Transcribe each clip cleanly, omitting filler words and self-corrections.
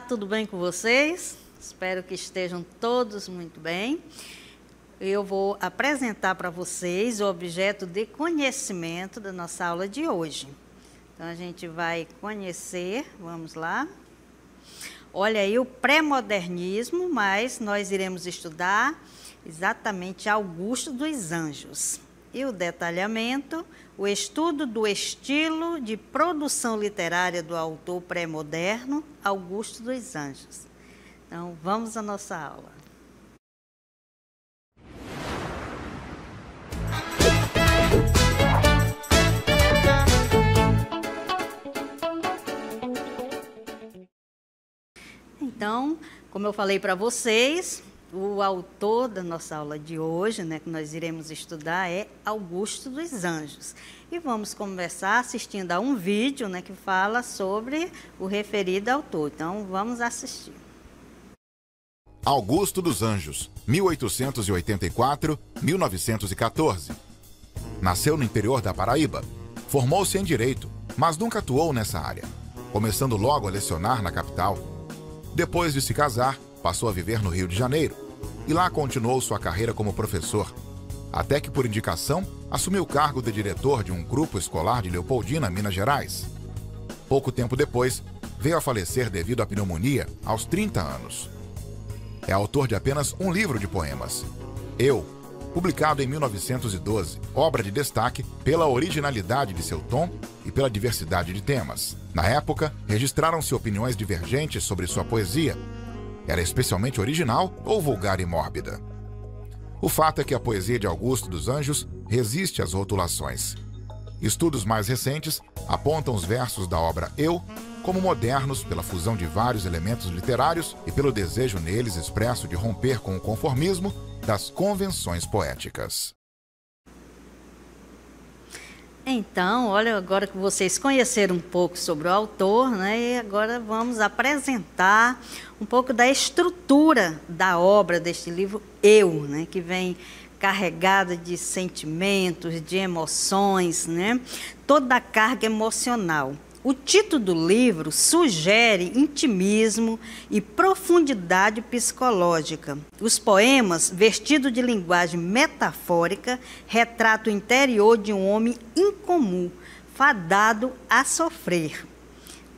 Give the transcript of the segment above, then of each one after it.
tudo bem com vocês? Espero que estejam todos muito bem. Eu vou apresentar para vocês o objeto de conhecimento da nossa aula de hoje. Então, a gente vai conhecer, vamos lá. Olha aí o pré-modernismo, mas nós iremos estudar exatamente Augusto dos Anjos. E o detalhamento, o estudo do estilo de produção literária do autor pré-moderno, Augusto dos Anjos. Então, vamos à nossa aula. Então, como eu falei para vocês, o autor da nossa aula de hoje, né, que nós iremos estudar, é Augusto dos Anjos. E vamos conversar assistindo a um vídeo, né, que fala sobre o referido autor. Então, vamos assistir. Augusto dos Anjos, 1884-1914. Nasceu no interior da Paraíba. Formou-se em Direito, mas nunca atuou nessa área, começando logo a lecionar na capital. Depois de se casar, passou a viver no Rio de Janeiro e lá continuou sua carreira como professor, até que, por indicação, assumiu o cargo de diretor de um grupo escolar de Leopoldina, Minas Gerais. Pouco tempo depois, veio a falecer devido à pneumonia, aos 30 anos. É autor de apenas um livro de poemas, Eu, publicado em 1912, obra de destaque pela originalidade de seu tom e pela diversidade de temas. Na época, registraram-se opiniões divergentes sobre sua poesia. Era especialmente original ou vulgar e mórbida? O fato é que a poesia de Augusto dos Anjos resiste às rotulações. Estudos mais recentes apontam os versos da obra Eu como modernos pela fusão de vários elementos literários e pelo desejo neles expresso de romper com o conformismo das convenções poéticas. Então, olha, agora que vocês conheceram um pouco sobre o autor, né, e agora vamos apresentar um pouco da estrutura da obra deste livro Eu, né, que vem carregada de sentimentos, de emoções, né, toda a carga emocional. O título do livro sugere intimismo e profundidade psicológica. Os poemas, vestidos de linguagem metafórica, retratam o interior de um homem incomum, fadado a sofrer.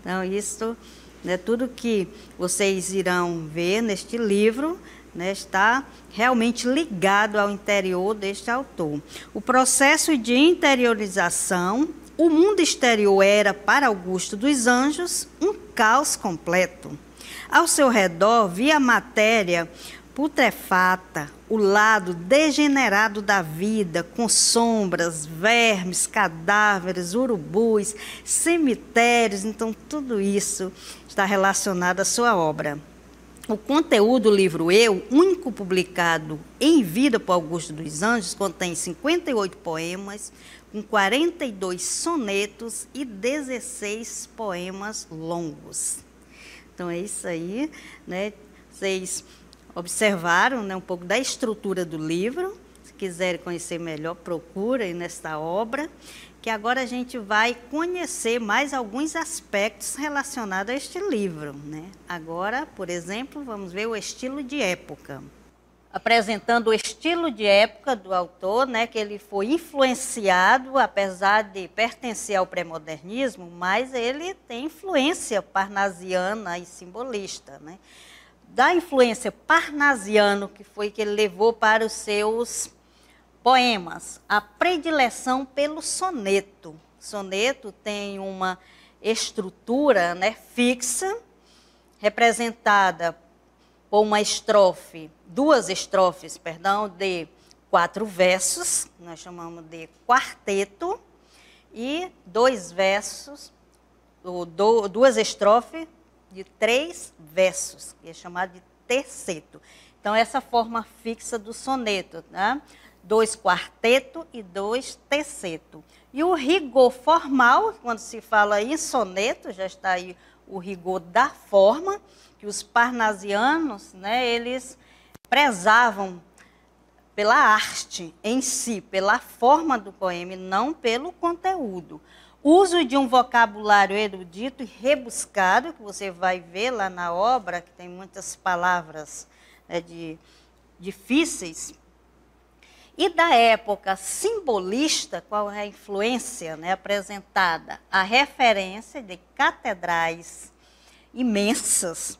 Então, isso, né, tudo que vocês irão ver neste livro, né, está realmente ligado ao interior deste autor. O processo de interiorização. O mundo exterior era, para Augusto dos Anjos, um caos completo. Ao seu redor via a matéria putrefata, o lado degenerado da vida, com sombras, vermes, cadáveres, urubus, cemitérios. Então, tudo isso está relacionado à sua obra. O conteúdo do livro Eu, único publicado em vida por Augusto dos Anjos, contém 58 poemas, com 42 sonetos e 16 poemas longos. Então, é isso aí, né? Vocês observaram, né, um pouco da estrutura do livro. Se quiserem conhecer melhor, procurem nesta obra, que agora a gente vai conhecer mais alguns aspectos relacionados a este livro, né? Agora, por exemplo, vamos ver o estilo de época. Apresentando o estilo de época do autor, né, que ele foi influenciado, apesar de pertencer ao pré-modernismo, mas ele tem influência parnasiana e simbolista, né? Da influência parnasiana, que foi que ele levou para os seus poemas, a predileção pelo soneto. O soneto tem uma estrutura, né, fixa, representada por uma estrofe, duas estrofes, perdão, de 4 versos, nós chamamos de quarteto, e 2 versos, duas estrofes de 3 versos, que é chamado de terceto. Então, essa forma fixa do soneto, né? 2 quarteto e 2 terceto. E o rigor formal, quando se fala em soneto, já está aí o rigor da forma, que os parnasianos, né, eles prezavam pela arte em si, pela forma do poema, e não pelo conteúdo. Uso de um vocabulário erudito e rebuscado, que você vai ver lá na obra, que tem muitas palavras, né, difíceis. E da época simbolista, qual é a influência, né, apresentada? A referência de catedrais imensas,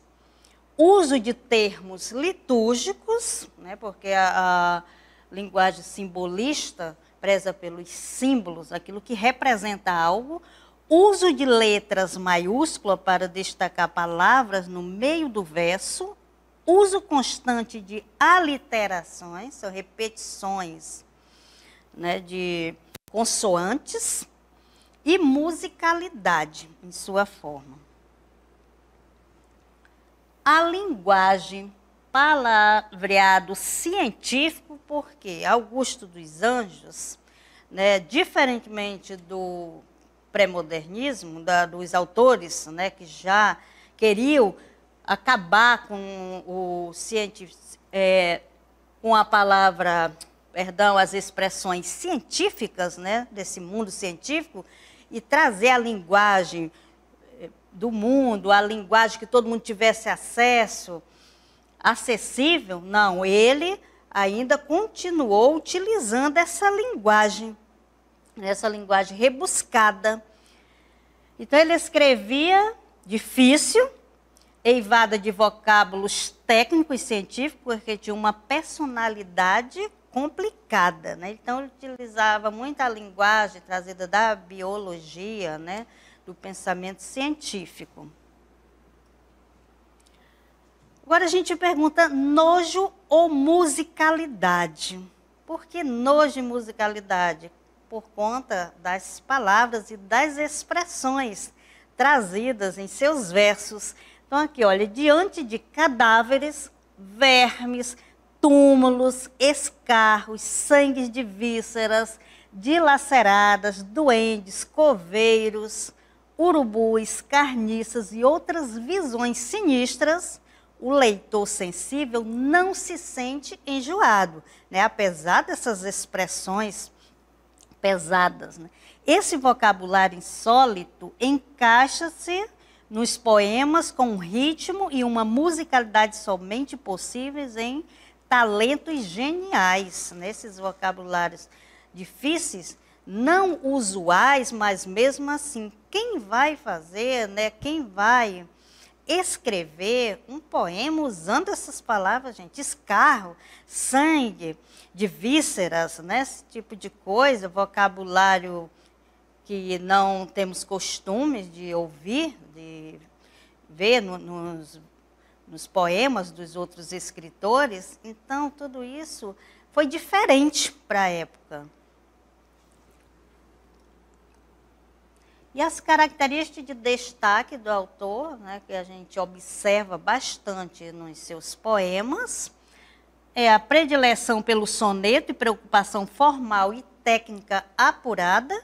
uso de termos litúrgicos, né, porque a linguagem simbolista preza pelos símbolos, aquilo que representa algo, uso de letras maiúsculas para destacar palavras no meio do verso, uso constante de aliterações, são repetições, né, de consoantes, e musicalidade em sua forma. A linguagem, palavreado científico, porque Augusto dos Anjos, né, diferentemente do pré-modernismo, dos autores, né, que já queriam acabar com o com a palavra, perdão, as expressões científicas, né, desse mundo científico, e trazer a linguagem do mundo, a linguagem que todo mundo tivesse acesso, acessível. Não, ele ainda continuou utilizando essa linguagem rebuscada. Então, ele escrevia difícil, eivada de vocábulos técnicos e científicos, porque tinha uma personalidade complicada, né? Então, ele utilizava muita linguagem trazida da biologia, né, do pensamento científico. Agora a gente pergunta, nojo ou musicalidade? Por que nojo e musicalidade? Por conta das palavras e das expressões trazidas em seus versos. Então aqui, olha, diante de cadáveres, vermes, túmulos, escarros, sangues de vísceras, dilaceradas, duendes, coveiros, urubus, carniças e outras visões sinistras, o leitor sensível não se sente enjoado, né? Apesar dessas expressões pesadas, né? Esse vocabulário insólito encaixa-se nos poemas com um ritmo e uma musicalidade somente possíveis em talentos geniais. Nesses vocabulários difíceis, não usuais, mas mesmo assim, quem vai fazer, né? Quem vai escrever um poema usando essas palavras, gente, escarro, sangue, de vísceras, né, esse tipo de coisa, vocabulário que não temos costume de ouvir, de ver nos poemas dos outros escritores. Então, tudo isso foi diferente para a época. E as características de destaque do autor, né, que a gente observa bastante nos seus poemas, é a predileção pelo soneto e preocupação formal e técnica apurada.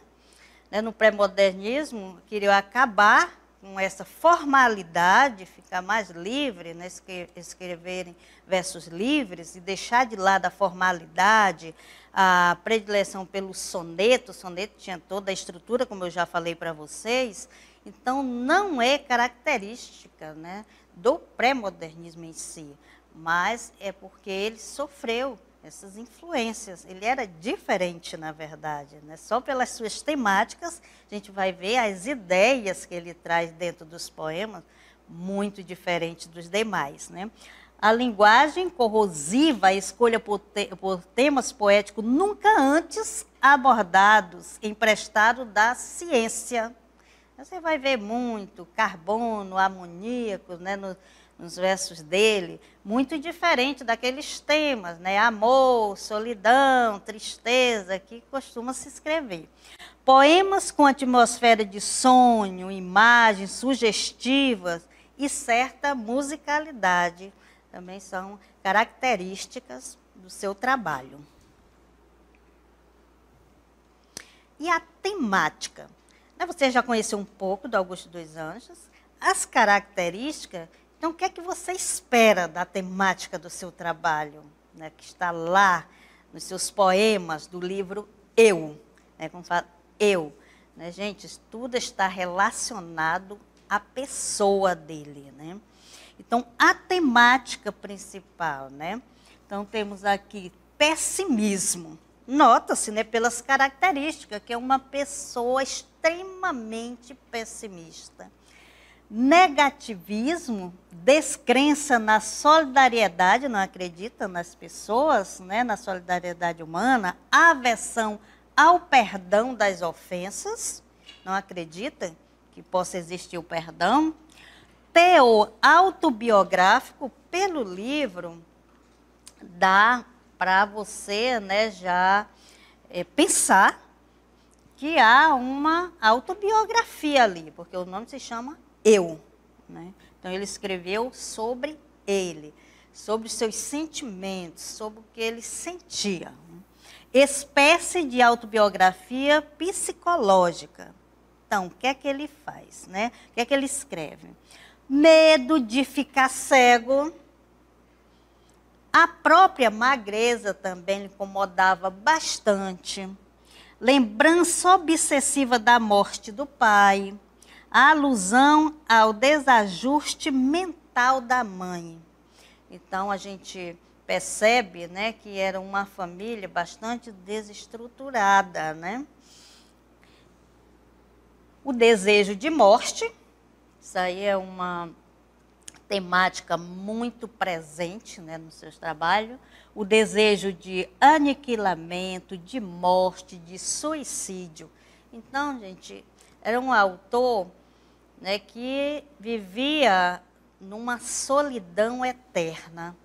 Né, no pré-modernismo, queriam acabar com essa formalidade, ficar mais livre, né, escreverem versos livres e deixar de lado a formalidade, a predileção pelo soneto. O soneto tinha toda a estrutura, como eu já falei para vocês. Então, não é característica, né, do pré-modernismo em si, mas é porque ele sofreu essas influências. Ele era diferente, na verdade, né? Só pelas suas temáticas, a gente vai ver as ideias que ele traz dentro dos poemas, muito diferente dos demais, né? A linguagem corrosiva, a escolha por temas poéticos nunca antes abordados, emprestado da ciência. Você vai ver muito carbono, amoníaco, né, nos versos dele, muito diferente daqueles temas, né? Amor, solidão, tristeza, que costuma se escrever. Poemas com atmosfera de sonho, imagens sugestivas e certa musicalidade também são características do seu trabalho. E a temática? Você já conheceu um pouco do Augusto dos Anjos, as características. Então, o que é que você espera da temática do seu trabalho, né, que está lá nos seus poemas do livro Eu, né, como fala, Eu. né, gente? Tudo está relacionado à pessoa dele, né? Então, a temática principal, né? Então, temos aqui pessimismo. Nota-se, né, pelas características, que é uma pessoa extremamente pessimista. Negativismo, descrença na solidariedade, não acredita nas pessoas, né, na solidariedade humana. Aversão ao perdão das ofensas, não acredita que possa existir o perdão. Teor autobiográfico, pelo livro, dá para você, né, já pensar que há uma autobiografia ali, porque o nome se chama Eu, né? Então, ele escreveu sobre ele, sobre os seus sentimentos, sobre o que ele sentia. Espécie de autobiografia psicológica. Então, o que é que ele faz, né? O que é que ele escreve? Medo de ficar cego. A própria magreza também lhe incomodava bastante. Lembrança obsessiva da morte do pai. A alusão ao desajuste mental da mãe. Então, a gente percebe, né, que era uma família bastante desestruturada, né? O desejo de morte. Isso aí é uma temática muito presente, né, nos seus trabalhos. O desejo de aniquilamento, de morte, de suicídio. Então, gente, era um autor, né, que vivia numa solidão eterna.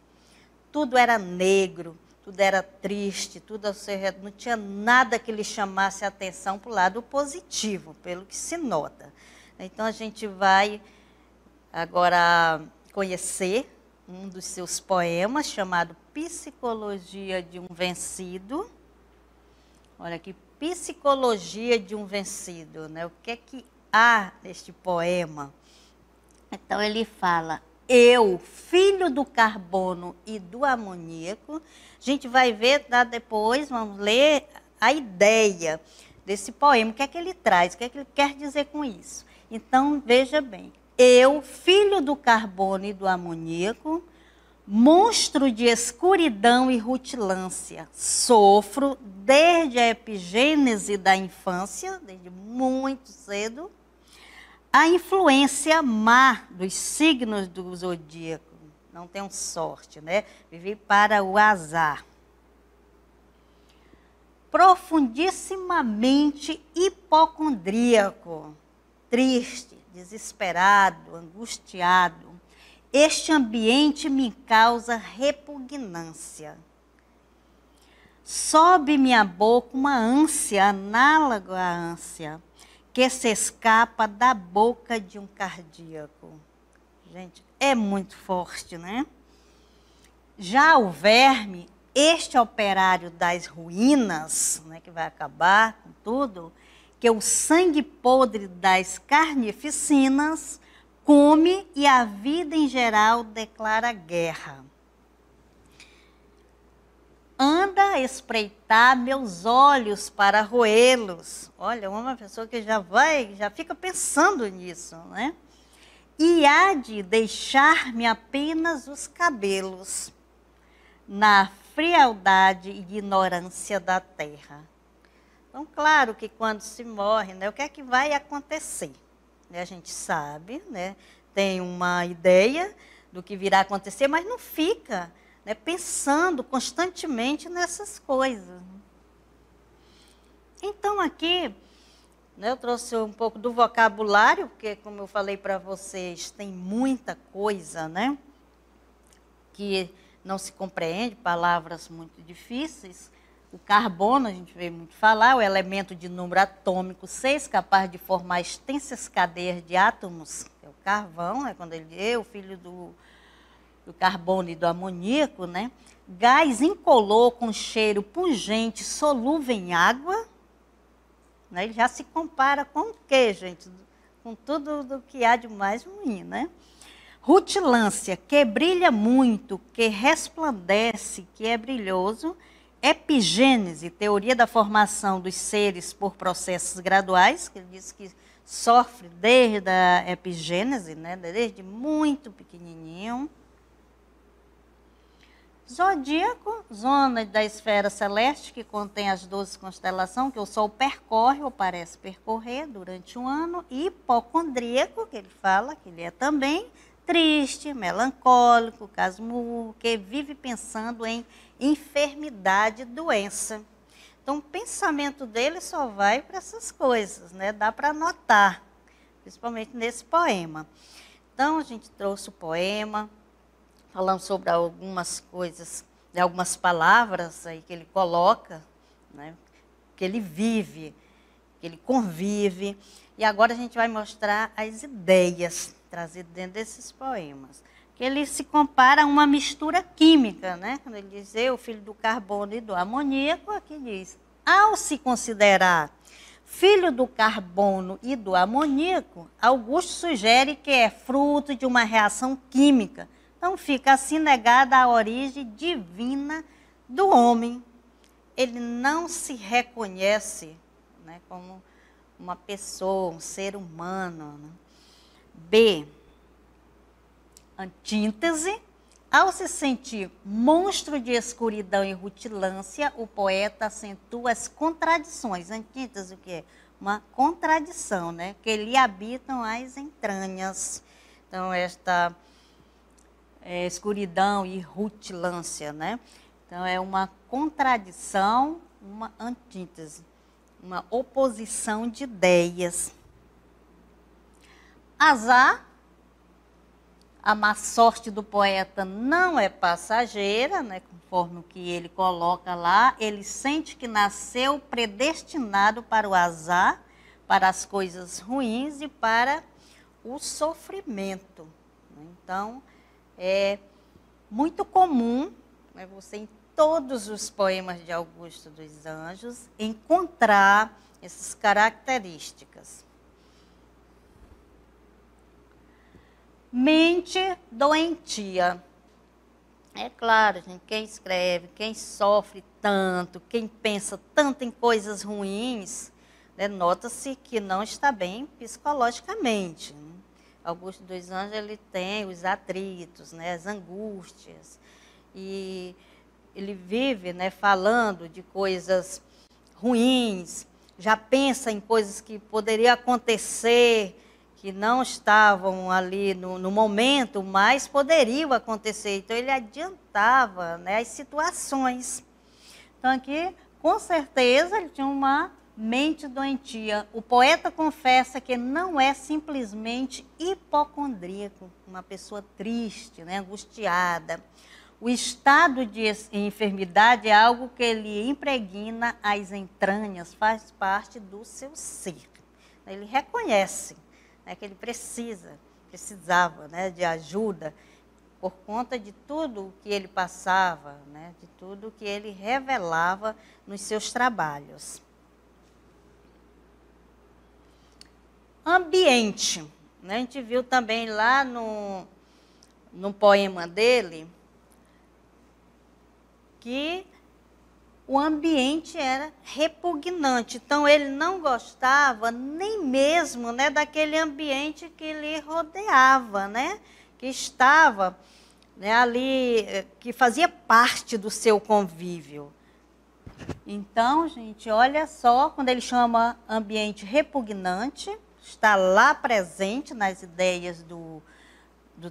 Tudo era negro, tudo era triste, tudo ao seu redor, não tinha nada que lhe chamasse a atenção para o lado positivo, pelo que se nota. Então, a gente vai agora conhecer um dos seus poemas, chamado Psicologia de um Vencido. Olha aqui, Psicologia de um Vencido, né? O que é que há neste poema? Então, ele fala: eu, filho do carbono e do amoníaco. A gente vai ver, tá, depois, vamos ler a ideia desse poema, o que é que ele traz, o que é que ele quer dizer com isso. Então, veja bem. Eu, filho do carbono e do amoníaco, monstro de escuridão e rutilância, sofro desde a epigênese da infância, desde muito cedo, a influência má dos signos do zodíaco. Não tenho sorte, né? Vivi para o azar. Profundissimamente hipocondríaco, triste, desesperado, angustiado. Este ambiente me causa repugnância. Sobe minha boca uma ânsia, análoga à ânsia, que se escapa da boca de um cardíaco. Gente, é muito forte, né? Já o verme, este operário das ruínas, né, que vai acabar com tudo, que o sangue podre das carnificinas come e a vida em geral declara guerra. Anda a espreitar meus olhos para roê-los. Olha, uma pessoa que já fica pensando nisso, né? E há de deixar-me apenas os cabelos na frialdade e ignorância da terra. Então, claro que quando se morre, né, o que é que vai acontecer? A gente sabe, né, tem uma ideia do que virá acontecer, mas não fica, né, pensando constantemente nessas coisas. Então, aqui, né, eu trouxe um pouco do vocabulário, porque, como eu falei para vocês, tem muita coisa, né, que não se compreende, palavras muito difíceis. O carbono, a gente vê muito falar, o elemento de número atômico 6, capaz de formar extensas cadeias de átomos, é o carvão, né, quando ele é o filho do carbono e do amoníaco, né? Gás incolor com cheiro pungente, solúvel em água, né? Ele já se compara com o quê, gente? Com tudo do que há de mais ruim, né? Rutilância, que brilha muito, que resplandece, que é brilhoso, epigênese, teoria da formação dos seres por processos graduais, que ele diz que sofre desde a epigênese, né, desde muito pequenininho. Zodíaco, zona da esfera celeste, que contém as 12 constelações, que o Sol percorre ou parece percorrer durante um ano. E hipocondríaco, que ele fala que ele é também triste, melancólico, casmurro, que vive pensando em enfermidade e doença. Então, o pensamento dele só vai para essas coisas, né? Dá para notar, principalmente nesse poema. Então, a gente trouxe o poema, falamos sobre algumas coisas, algumas palavras aí que ele coloca, né? Que ele vive, que ele convive. E agora a gente vai mostrar as ideias trazidas dentro desses poemas. Que ele se compara a uma mistura química, né? Quando ele diz, eu, filho do carbono e do amoníaco, aqui diz, ao se considerar filho do carbono e do amoníaco, Augusto sugere que é fruto de uma reação química. Então fica assim negada a origem divina do homem. Ele não se reconhece, né, como uma pessoa, um ser humano, né? B, antítese. Ao se sentir monstro de escuridão e rutilância, o poeta acentua as contradições. Antítese o que é? Uma contradição, né? Que lhe habitam as entranhas. Então, esta escuridão e rutilância, né? Então, é uma contradição, uma antítese, uma oposição de ideias. Azar. A má sorte do poeta não é passageira, né, conforme o que ele coloca lá. Ele sente que nasceu predestinado para o azar, para as coisas ruins e para o sofrimento. Então, é muito comum, né, você em todos os poemas de Augusto dos Anjos encontrar essas características. Mente doentia. É claro, gente, quem escreve, quem sofre tanto, quem pensa tanto em coisas ruins, né, nota-se que não está bem psicologicamente. Né? Augusto dos Anjos, ele tem os atritos, né, as angústias, e ele vive, né, falando de coisas ruins, já pensa em coisas que poderiam acontecer, que não estavam ali no momento, mas poderiam acontecer. Então, ele adiantava, né, as situações. Então, aqui, com certeza, ele tinha uma mente doentia. O poeta confessa que não é simplesmente hipocondríaco, uma pessoa triste, né, angustiada. O estado de enfermidade é algo que ele impregna as entranhas, faz parte do seu ser. Ele reconhece, né, que ele precisava, né, de ajuda por conta de tudo o que ele passava, né, de tudo o que ele revelava nos seus trabalhos. Ambiente. Né, a gente viu também lá no poema dele que o ambiente era repugnante. Então, ele não gostava nem mesmo, né, daquele ambiente que lhe rodeava, né, que estava, né, ali, que fazia parte do seu convívio. Então, gente, olha só, quando ele chama ambiente repugnante, está lá presente nas ideias do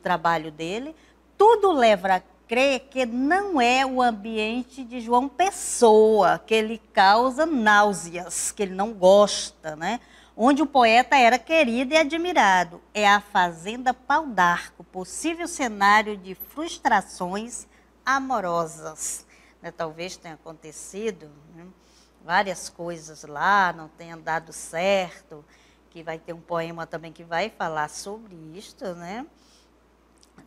trabalho dele, tudo leva a crer que não é o ambiente de João Pessoa, que ele causa náuseas, que ele não gosta, né? Onde o poeta era querido e admirado. É a Fazenda Pau d'Arco, possível cenário de frustrações amorosas. Né? Talvez tenha acontecido, né, várias coisas lá, não tenha dado certo, que vai ter um poema também que vai falar sobre isto, né?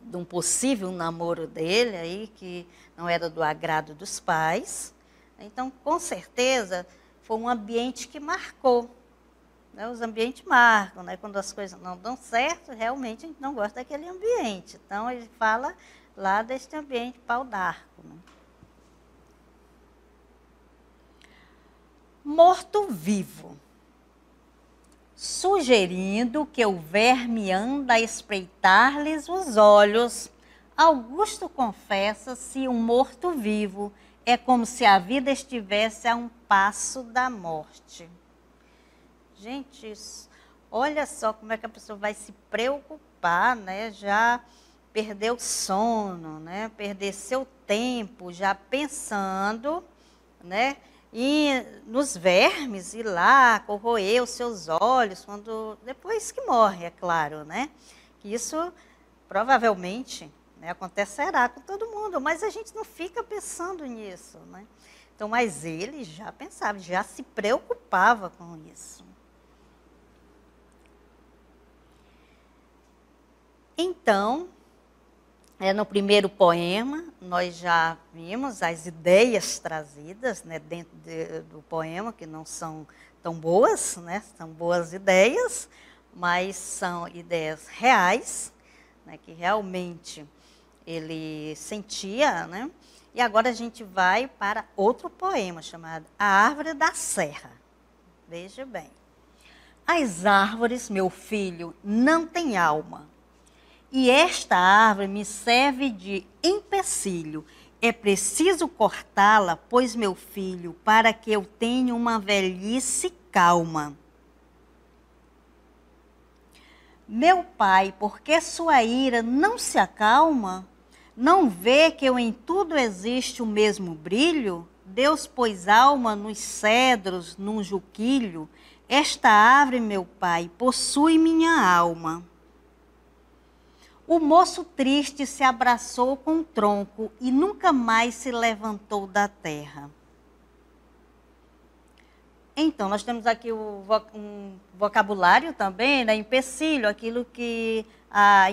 De um possível namoro dele, aí, que não era do agrado dos pais. Então, com certeza, foi um ambiente que marcou. Né? Os ambientes marcam, né? Quando as coisas não dão certo, realmente a gente não gosta daquele ambiente. Então, ele fala lá deste ambiente pau d'arco. Né? morto-vivo, sugerindo que o verme anda a espreitar-lhes os olhos. Augusto confessa se um morto-vivo é como se a vida estivesse a um passo da morte. Gente, olha só como é que a pessoa vai se preocupar, né? Já perdeu sono, né? Perder seu tempo já pensando, né? E nos vermes, ir lá, corroer os seus olhos, depois que morre, é claro, né? Que isso provavelmente, né, acontecerá com todo mundo, mas a gente não fica pensando nisso, né? Então, mas ele já pensava, já se preocupava com isso. Então, no primeiro poema, nós já vimos as ideias trazidas, né, dentro do poema, que não são tão boas, né, são boas ideias, mas são ideias reais, né, que realmente ele sentia, né? E agora a gente vai para outro poema chamado A Árvore da Serra. Veja bem. As árvores, meu filho, não têm alma. E esta árvore me serve de empecilho. É preciso cortá-la, pois, meu filho, para que eu tenha uma velhice calma. Meu pai, por que sua ira não se acalma? Não vê que eu em tudo existe o mesmo brilho? Deus pôs alma nos cedros, num juquilho. Esta árvore, meu pai, possui minha alma. O moço triste se abraçou com o tronco e nunca mais se levantou da terra. Então, nós temos aqui um vocabulário também, né, empecilho, aquilo que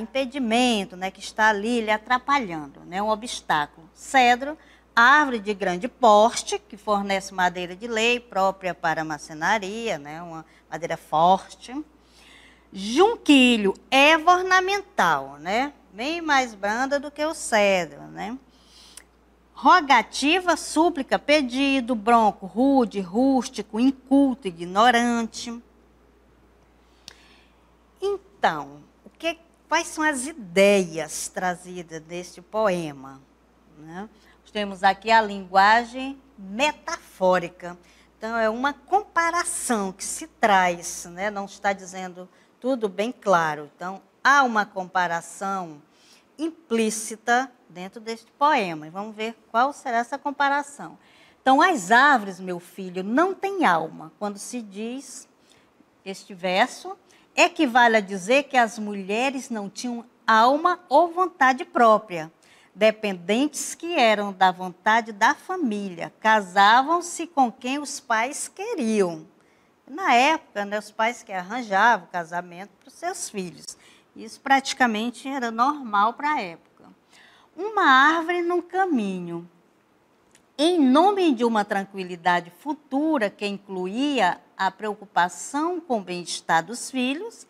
impedimento, né, que está ali lhe atrapalhando, né, um obstáculo. Cedro, árvore de grande porte, que fornece madeira de lei própria para marcenaria, né, uma madeira forte. Junquilho, erva ornamental, né, bem mais branda do que o cedro, né. Rogativa, súplica, pedido, bronco, rude, rústico, inculto, ignorante. Então, quais são as ideias trazidas deste poema, né? Nós temos aqui a linguagem metafórica. Então, é uma comparação que se traz, né? Não está dizendo tudo bem claro. Então, há uma comparação implícita dentro deste poema. E vamos ver qual será essa comparação. Então, as árvores, meu filho, não têm alma. Quando se diz este verso, equivale a dizer que as mulheres não tinham alma ou vontade própria, dependentes que eram da vontade da família, casavam-se com quem os pais queriam. Na época, né, os pais que arranjavam o casamento para os seus filhos. Isso praticamente era normal para a época. Uma árvore no caminho. Em nome de uma tranquilidade futura que incluía a preocupação com o bem-estar dos filhos,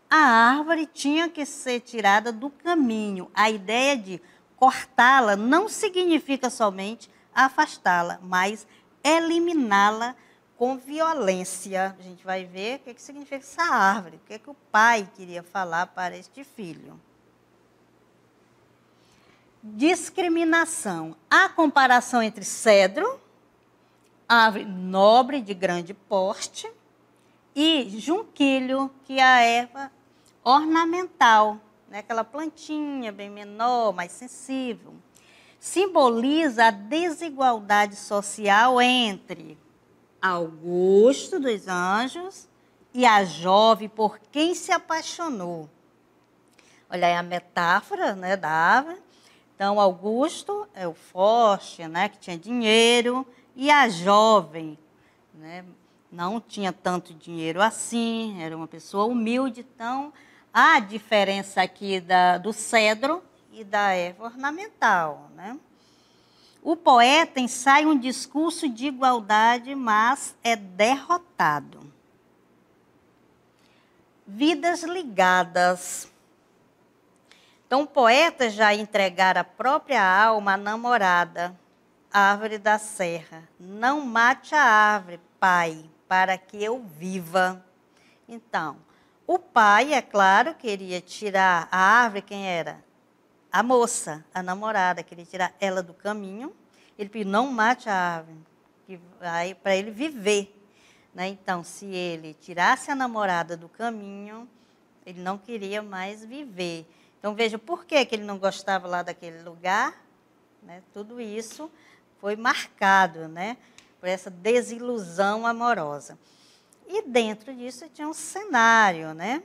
a árvore tinha que ser tirada do caminho. A ideia de cortá-la não significa somente afastá-la, mas eliminá-la com violência. A gente vai ver o que significa essa árvore, o que o pai queria falar para este filho. Discriminação. A comparação entre cedro, árvore nobre de grande porte, e junquilho, que é a erva ornamental, né? Aquela plantinha bem menor, mais sensível. Simboliza a desigualdade social entre Augusto dos Anjos e a jovem por quem se apaixonou. Olha aí a metáfora, né, da árvore. Então, Augusto é o forte, né, que tinha dinheiro, e a jovem, né, não tinha tanto dinheiro assim, era uma pessoa humilde. Então, há a diferença aqui do cedro e da erva ornamental, né? O poeta ensaia um discurso de igualdade, mas é derrotado. Vidas ligadas. Então, o poeta já entregara a própria alma à namorada, árvore da serra. Não mate a árvore, pai, para que eu viva. Então, o pai, é claro, queria tirar a árvore, quem era? A moça, a namorada, queria tirar ela do caminho. Ele pediu, não mate a árvore, para ele viver. Né? Então, se ele tirasse a namorada do caminho, ele não queria mais viver. Então, veja, por que ele não gostava lá daquele lugar? Né? Tudo isso foi marcado, né, por essa desilusão amorosa. E dentro disso tinha um cenário, né?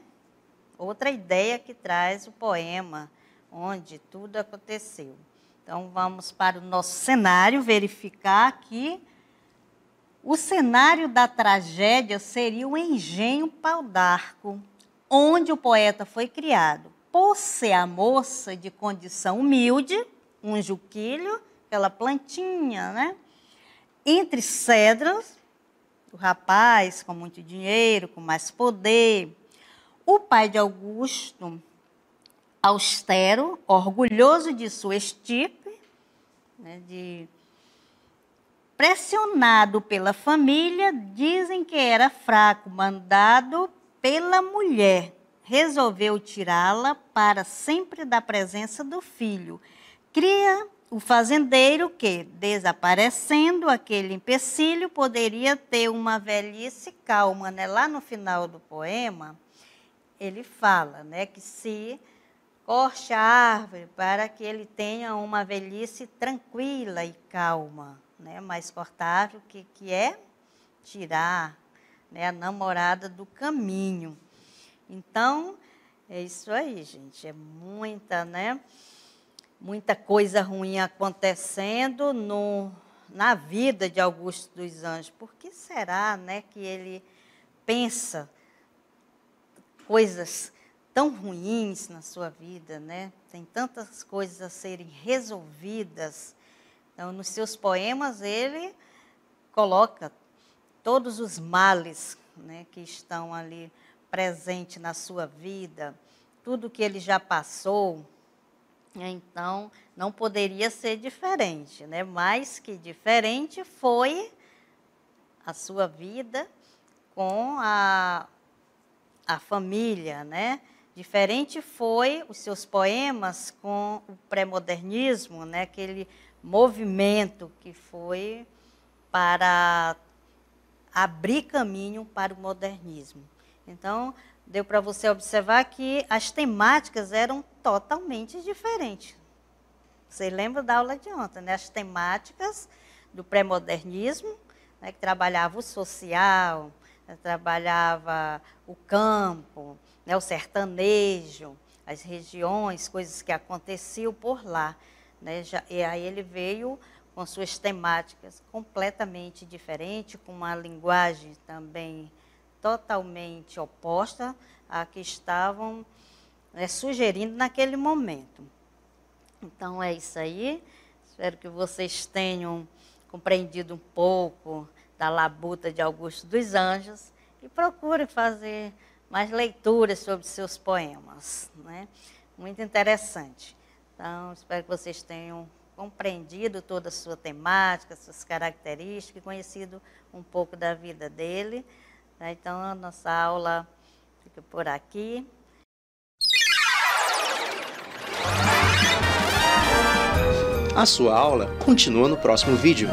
Outra ideia que traz o poema, onde tudo aconteceu. Então, vamos para o nosso cenário, verificar que o cenário da tragédia seria o engenho Pau d'Arco, onde o poeta foi criado. Por ser a moça de condição humilde, um juquilho, aquela plantinha, né? Entre cedros, o rapaz com muito dinheiro, com mais poder. O pai de Augusto, austero, orgulhoso de sua estirpe, né, pressionado pela família, dizem que era fraco, mandado pela mulher. Resolveu tirá-la para sempre da presença do filho. Cria o fazendeiro que, desaparecendo aquele empecilho, poderia ter uma velhice calma. Né? Lá no final do poema, ele fala, né, que se corte a árvore para que ele tenha uma velhice tranquila e calma. Né? Mas cortar a árvore, que é tirar, né, a namorada do caminho. Então, é isso aí, gente. É muita, né? Muita coisa ruim acontecendo na vida de Augusto dos Anjos. Por que será, né, que ele pensa coisas tão ruins na sua vida, né? Tem tantas coisas a serem resolvidas. Então, nos seus poemas, ele coloca todos os males, né, que estão ali presentes na sua vida, tudo que ele já passou. Então, não poderia ser diferente, né? Mais que diferente foi a sua vida com a família, né? Diferente foi os seus poemas com o pré-modernismo, né? Aquele movimento que foi para abrir caminho para o modernismo. Então, deu para você observar que as temáticas eram totalmente diferentes. Você lembra da aula de ontem, né? As temáticas do pré-modernismo, né, que trabalhava o social, né, trabalhava o campo, né, o sertanejo, as regiões, coisas que aconteciam por lá. Né? E aí ele veio com suas temáticas completamente diferentes, com uma linguagem também totalmente oposta à que estavam, né, sugerindo naquele momento. Então, é isso aí. Espero que vocês tenham compreendido um pouco da labuta de Augusto dos Anjos e procurem fazer mais leituras sobre seus poemas. Né? Muito interessante. Então, espero que vocês tenham compreendido toda a sua temática, suas características, e conhecido um pouco da vida dele. Então, a nossa aula fica por aqui. A sua aula continua no próximo vídeo.